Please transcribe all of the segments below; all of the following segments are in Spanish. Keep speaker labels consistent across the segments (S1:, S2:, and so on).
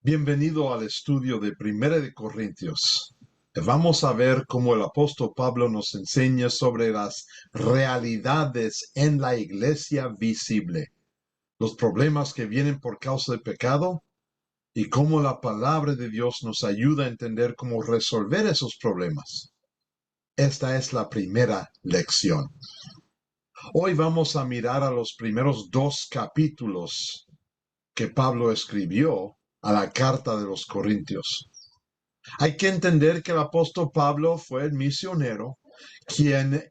S1: Bienvenido al estudio de Primera de Corintios. Vamos a ver cómo el apóstol Pablo nos enseña sobre las realidades en la iglesia visible, los problemas que vienen por causa del pecado y cómo la palabra de Dios nos ayuda a entender cómo resolver esos problemas. Esta es la primera lección. Hoy vamos a mirar a los primeros 2 capítulos que Pablo escribió a la carta de los Corintios. Hay que entender que el apóstol Pablo fue el misionero quien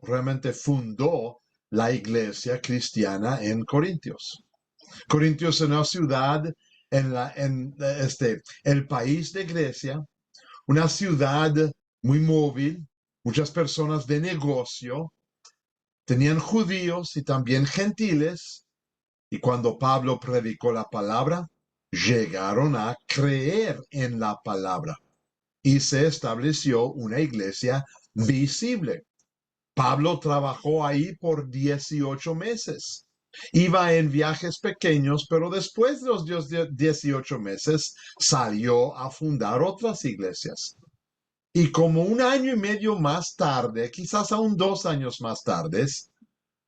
S1: realmente fundó la iglesia cristiana en Corintios. Corintios es una ciudad en el país de Grecia, una ciudad muy móvil, muchas personas de negocio, tenían judíos y también gentiles, y cuando Pablo predicó la palabra, llegaron a creer en la palabra y se estableció una iglesia visible. Pablo trabajó ahí por 18 meses. Iba en viajes pequeños, pero después de los 18 meses salió a fundar otras iglesias. Y como un año y medio más tarde, quizás aún 2 años más tarde,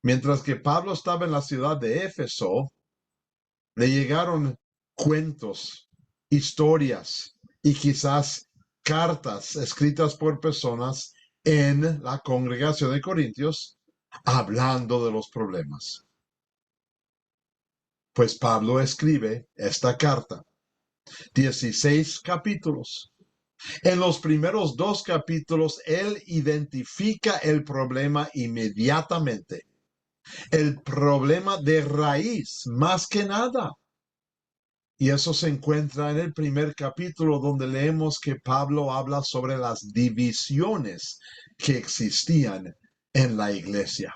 S1: mientras que Pablo estaba en la ciudad de Éfeso, le llegaron cuentos, historias y quizás cartas escritas por personas en la congregación de Corintios hablando de los problemas. Pues Pablo escribe esta carta, 16 capítulos. En los primeros 2 capítulos, él identifica el problema inmediatamente. El problema de raíz, más que nada. Y eso se encuentra en el primer capítulo donde leemos que Pablo habla sobre las divisiones que existían en la iglesia.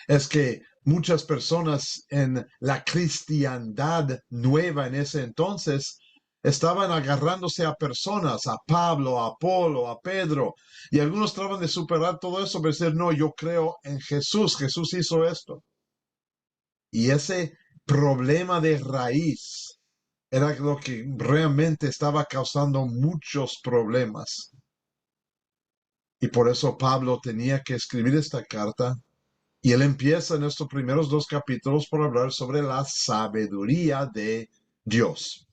S1: Es que muchas personas en la cristiandad nueva en ese entonces estaban agarrándose a personas, a Pablo, a Apolo, a Pedro, y algunos trataban de superar todo eso, pero decir, no, yo creo en Jesús, Jesús hizo esto. Y ese problema de raíz era lo que realmente estaba causando muchos problemas. Y por eso Pablo tenía que escribir esta carta. Y él empieza en estos primeros 2 capítulos por hablar sobre la sabiduría de Dios.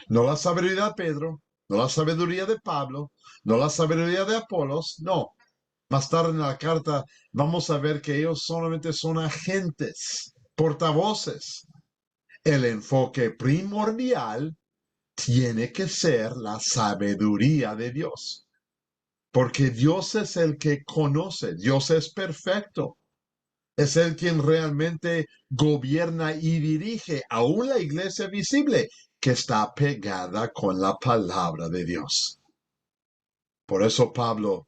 S1: No la sabiduría de Pedro, no la sabiduría de Pablo, no la sabiduría de Apolos, no. Más tarde en la carta vamos a ver que ellos solamente son agentes, portavoces. El enfoque primordial tiene que ser la sabiduría de Dios, porque Dios es el que conoce, Dios es perfecto, es el quien realmente gobierna y dirige aún la iglesia visible que está pegada con la palabra de Dios. Por eso Pablo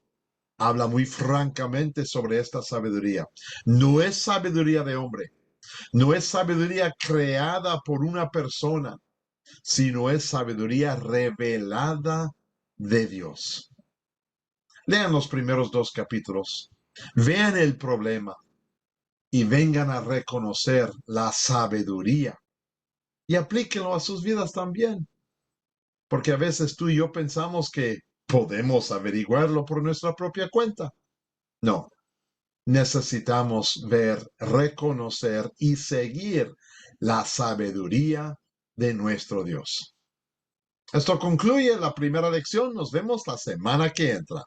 S1: habla muy francamente sobre esta sabiduría. No es sabiduría de hombre, no es sabiduría creada por una persona, sino es sabiduría revelada de Dios. Lean los primeros 2 capítulos, vean el problema y vengan a reconocer la sabiduría y aplíquenlo a sus vidas también, porque a veces tú y yo pensamos que podemos averiguarlo por nuestra propia cuenta. No, necesitamos ver, reconocer y seguir la sabiduría de nuestro Dios. Esto concluye la primera lección. Nos vemos la semana que entra.